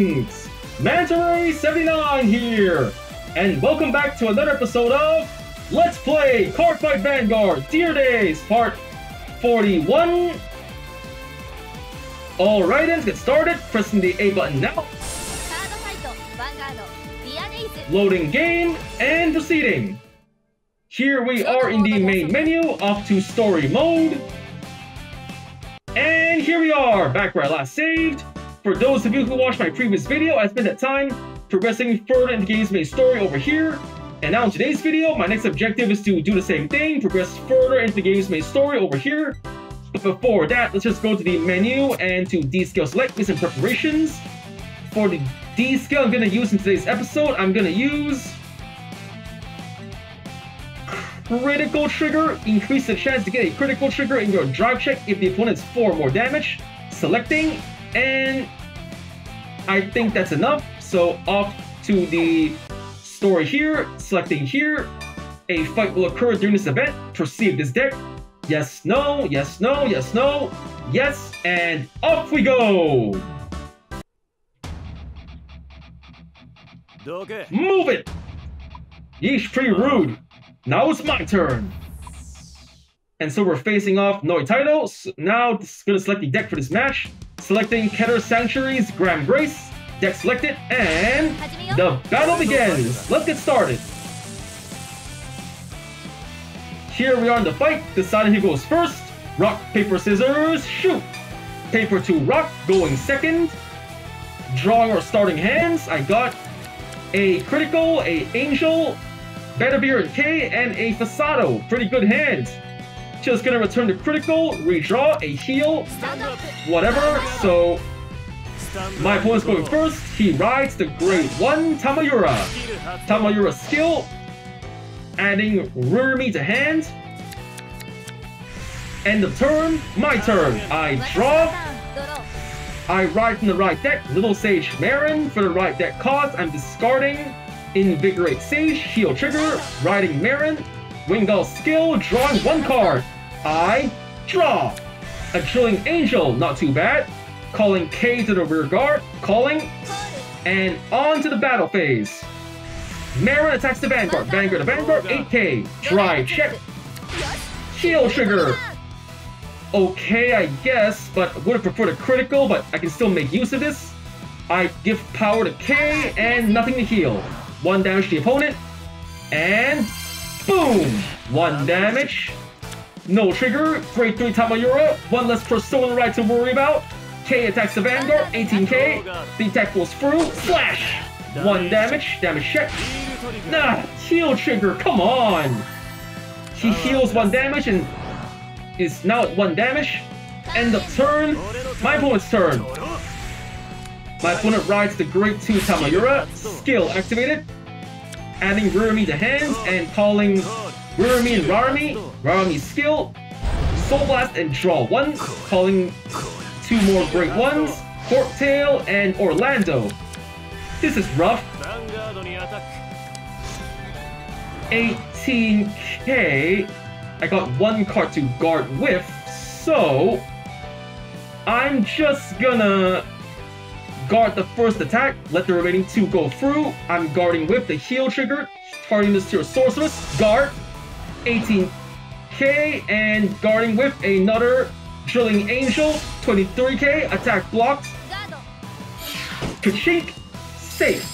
Greetings! Mantare79 here! And welcome back to another episode of Let's Play Cardfight Vanguard Dear Days Part 41. Alright, let's get started. Pressing the A button now. Cardfight, Vanguard, Loading game and proceeding. Here we are in the main menu, off to story mode. And here we are, back where I last saved. For those of you who watched my previous video, I spent that time progressing further into the game's main story over here. And now in today's video, my next objective is to do the same thing, progress further into the game's main story over here. But before that, let's just go to the menu and to D-Scale Select, make some preparations. For the D-Scale I'm going to use in today's episode, I'm going to use Critical Trigger. Increase the chance to get a critical trigger in your drive check if the opponent's 4 more damage. Selecting. And I think that's enough. So off to the story here, selecting here. A fight will occur during this event. Perceive this deck. Yes, no, yes, no, yes, no, yes, and off we go! Move it! Yeesh, pretty rude. Now it's my turn. And so we're facing off Noi Taito. So now this is going to select the deck for this match. Selecting Keter Sanctuary's Graham Grace. Deck selected, and the battle begins. Let's get started. Here we are in the fight. Deciding who goes first. Rock, paper, scissors, shoot. Paper to rock, going second. Drawing our starting hands. I got a critical, a angel, Bedivere and K, and a Fasado. Pretty good hands. Just gonna return the critical, redraw, a heal, whatever. So my opponent's going first. He rides the grade 1 Tamayura. Tamayura skill, adding Rurimi to hand. End of turn, my turn. I draw. I ride from the right deck, Little Sage Marin. For the right deck cost, I'm discarding Invigorate Sage, heal trigger, riding Marin. Wingull skill, drawing 1 card. I draw. A Drilling Angel, not too bad. Calling K to the rear guard, calling, and on to the battle phase. Marin attacks the Vanguard. Vanguard to Vanguard, 8k. Drive check. Heal trigger. Okay, I guess, but would have preferred a critical, but I can still make use of this. I give power to K and nothing to heal. 1 damage to the opponent, and boom! 1 damage. No trigger. Grade 3 Tamayura. 1 less Persona Ride to worry about. K attacks the Vanguard. 18k. The attack goes through. Slash! 1 damage. Damage check. Nah! Heal trigger. Come on! He heals 1 damage and is now at 1 damage. End of turn. My opponent's turn. My opponent rides the Grade 2 Tamayura. Skill activated. Adding Rurimi to hands and calling Rurimi and Rarami. Rarami skill. Soul Blast and draw 1. Calling 2 more Great 1s. Forktail and Orlando. This is rough. 18k. I got 1 card to guard with. So I'm just gonna guard the first attack, let the remaining 2 go through. I'm guarding with the heal trigger, targeting this to your sorceress. Guard, 18k, and guarding with another Drilling Angel, 23k, attack blocked. Kachink, safe.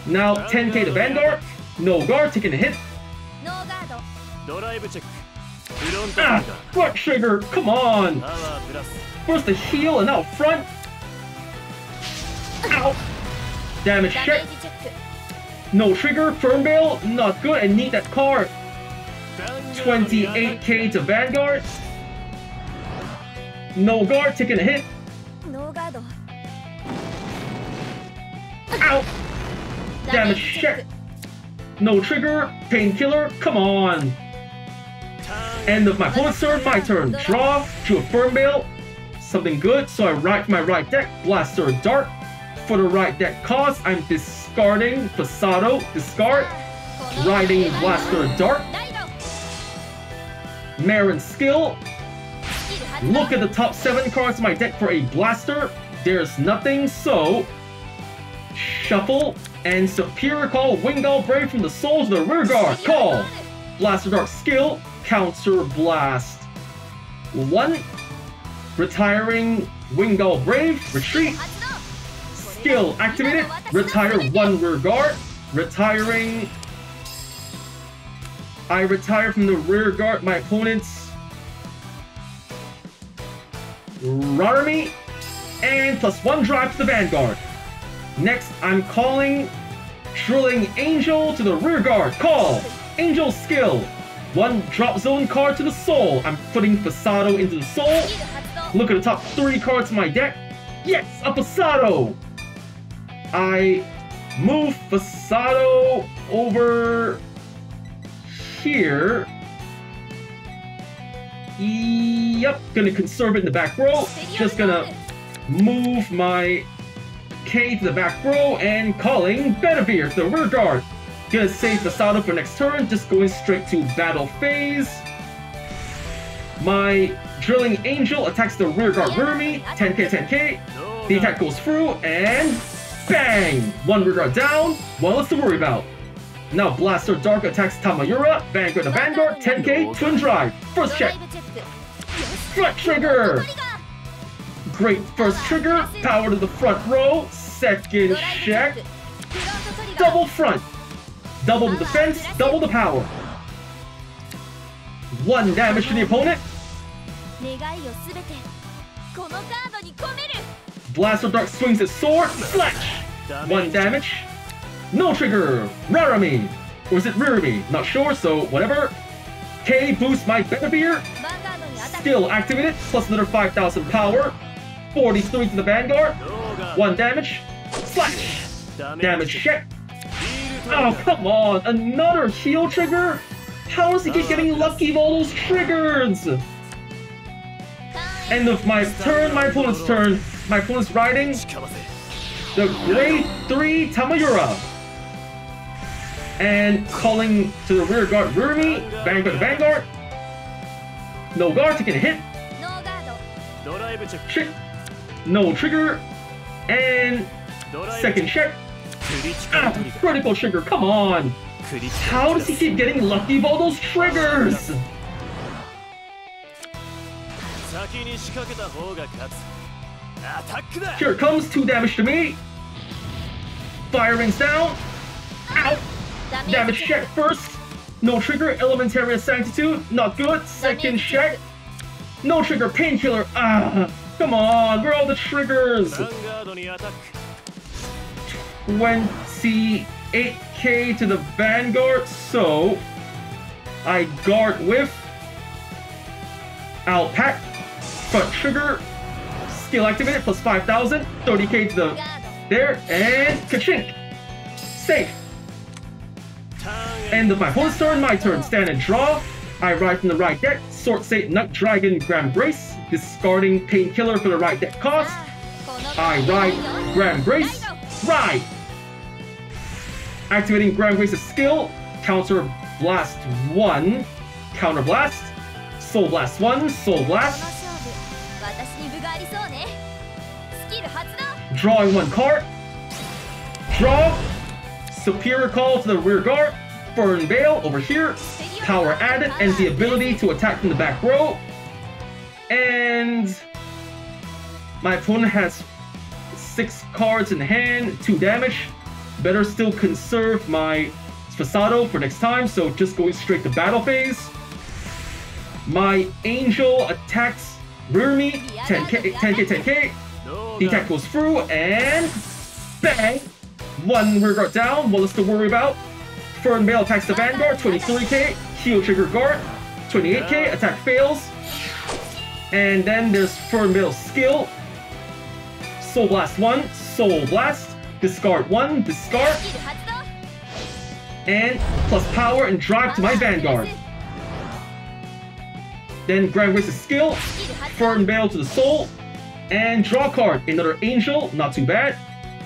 Now 10k to Vanguard, no guard, taking a hit. Front trigger, come on. First the heal and now front. Ow! Damage check. No trigger. Firm Veil. Not good. I need that card. 28k to Vanguard. No guard. Taking a hit. Ow! Damage check. No trigger. Painkiller. Come on. End of my opponent's turn. My turn. Draw. To a Firm Veil. Something good. So I ride my right deck. Blaster Dart. For the right deck cost, I'm discarding Fasado, discard, riding Blaster Dart, Marin skill. Look at the top 7 cards in my deck for a Blaster, there's nothing, so shuffle and Superior Call Wingull Brave from the soul to the rear guard. Call Blaster Dark skill, Counter Blast 1, retiring Wingull Brave, retreat. Skill activated, retire 1 rear guard, retiring. I retire from the rear guard my opponent's Rarami, and +1 drive to the Vanguard. Next, I'm calling Drilling Angel to the rear guard. Call Angel skill, 1 drop zone card to the soul. I'm putting Fasado into the soul. Look at the top 3 cards in my deck. Yes, a Fasado. I move Fasado over here. Yep, gonna conserve it in the back row. Just gonna move my K to the back row and calling Bedivere to the rear guard. Gonna save Fasado for next turn, just going straight to battle phase. My Drilling Angel attacks the rear guard Rurumi, 10k, 10k. The attack goes through and bang! 1 rear guard down, 1 less to worry about. Now Blaster Dark attacks Tamayura, Vanguard the Vanguard, 10k, Twin Drive. First check. Front trigger! Great first trigger, power to the front row. Second check. Double front. Double the defense, double the power. 1 damage to the opponent. Blaster Dark swings his sword, slash! 1 damage. No trigger, Rarami. Or is it Rurami? Not sure, so whatever. K boosts my Bedivere. Skill activated, plus another 5,000 power. 43 to the Vanguard. 1 damage. Slash! Damage check. Oh, come on, another heal trigger? How does he keep getting lucky with all those triggers? End of my turn, my opponent's turn. My opponent's riding the grade 3 Tamayura. And calling to the rear guard Rurumi, Vanguard the Vanguard. No guard, taking a hit. Check. No trigger. And second check. Ah, critical trigger, come on! How does he keep getting lucky with all those triggers? Here it comes, 2 damage to me. Fire rings down. Ow! Damage check first. No trigger, Elementary Sanctitude, not good. Second check. No trigger, Painkiller. Ah! Come on, where are all the triggers? 28k to the Vanguard, so I guard with Alpac, front trigger, skill activated, plus 5,000, 30k to the there, and ka-chink! Safe! End of my opponent's turn, my turn, stand and draw. I ride from the right deck, Sword State, Nut Dragon, Grand Grace, discarding Painkiller for the right deck cost. I ride Grand Grace, ride! Activating Grand Grace's skill, Counter Blast 1, Counter Blast, Soul Blast 1, Soul Blast. Drawing 1 card. Draw. Superior Call to the rear guard. Fern Veil over here. Power added and the ability to attack from the back row. And my opponent has 6 cards in hand, 2 damage. Better still conserve my Fasado for next time, so just going straight to battle phase. My Angel attacks Rurumi, 10k, 10k, 10k. The attack goes through, and bang! 1 rear guard down, 1 less to worry about. Fern Veil attacks the Vanguard, 23k. Heal trigger guard, 28k. Attack fails. And then there's Fern Veil's skill. Soul Blast 1, Soul Blast. Discard 1, discard. And plus power and drive to my Vanguard. Then Grand Grace's skill. Fern Veil to the soul. And draw card. Another Angel, not too bad.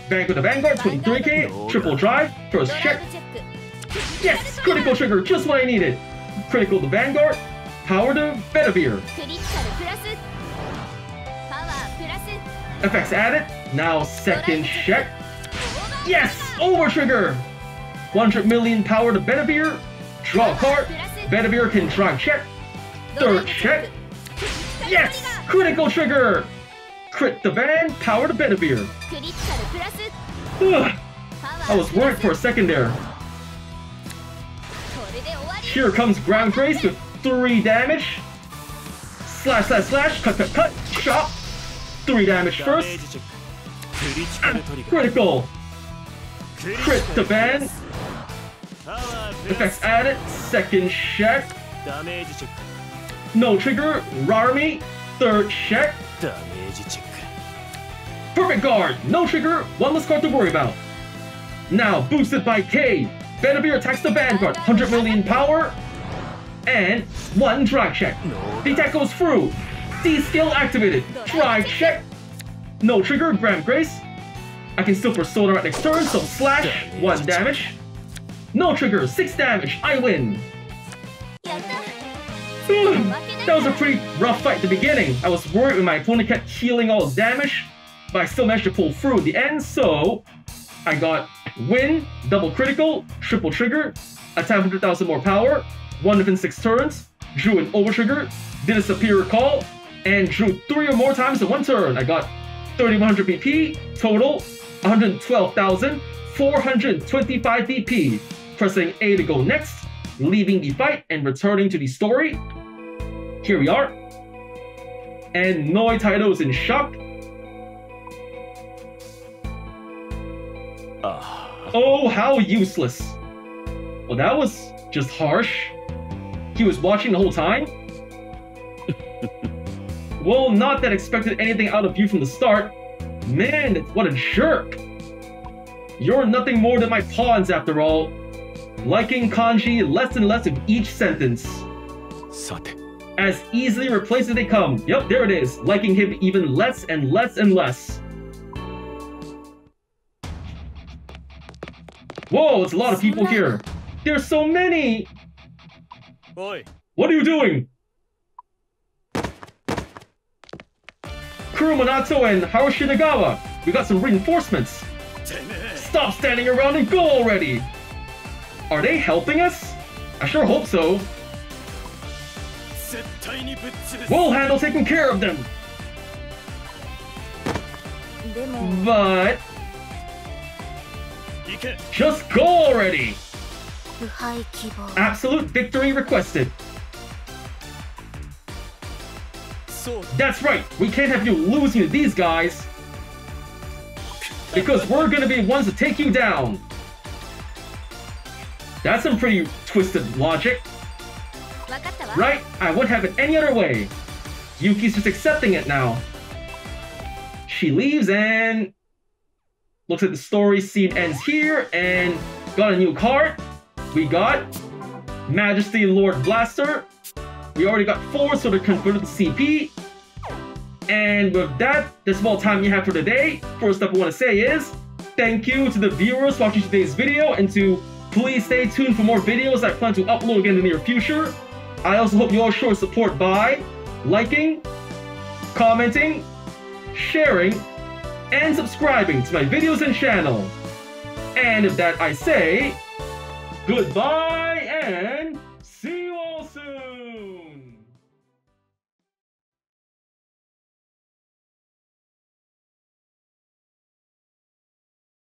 Vanguard the Vanguard, 23k. Triple drive. First check. Yes! Critical trigger, just what I needed. Critical the Vanguard. Power to Bedivere. Effects added. Now second check. Yes! Over trigger! 100 million power to Bedivere. Draw a card. Bedivere can drive check. Third check. Yes! Critical trigger! Crit the van, power to Bedivere. I was worried for a second there. Here comes Ground Grace with 3 damage. Slash, slash, slash, cut, cut, cut, chop. 3 damage first. And critical. Crit the van. Effects added. Second check. No trigger. Rarmy. Third check. Perfect guard. No trigger. One less card to worry about. Now boosted by K. Bedivere attacks the Vanguard. 100 million power. And 1 drive check. The attack goes through. D-skill activated. Drive check. No trigger. Grand Grace. I can still Persona right next turn, so slash. 1 damage. No trigger. 6 damage. I win. That was a pretty rough fight at the beginning. I was worried when my opponent kept healing all his damage, but I still managed to pull through at the end, so I got win, double critical, triple trigger, attack 100,000 more power, 1 within 6 turns, drew an over trigger, did a superior call, and drew 3 or more times in 1 turn. I got 3100 BP, total 112,425 BP. Pressing A to go next, leaving the fight and returning to the story. Here we are. And Noi Taito is in shock. Oh, how useless. Well, that was just harsh. He was watching the whole time? Well, not that I expected anything out of you from the start. Man, what a jerk. You're nothing more than my pawns after all. Liking kanji less and less of each sentence. As easily replaced as they come. Yep, there it is. Liking him even less and less and less. Whoa, it's a lot of people here. There's so many! Oi. What are you doing? Kuruminato and Haroshinagawa, we got some reinforcements. Stop standing around and go already! Are they helping us? I sure hope so. We'll handle taking care of them. But just go already. Absolute victory requested. That's right, we can't have you losing to these guys. Because we're gonna be ones to take you down. That's some pretty twisted logic. Right? I wouldn't have it any other way. Yuki's just accepting it now. She leaves and looks like the story scene ends here and got a new card. We got Majesty Lord Blaster. We already got 4, so they're converted to CP. And with that, that's all time you have for today. First up I want to say is thank you to the viewers watching today's video, and to please stay tuned for more videos I plan to upload again in the near future. I also hope you all show support by liking, commenting, sharing, and subscribing to my videos and channel. And with that I say, goodbye and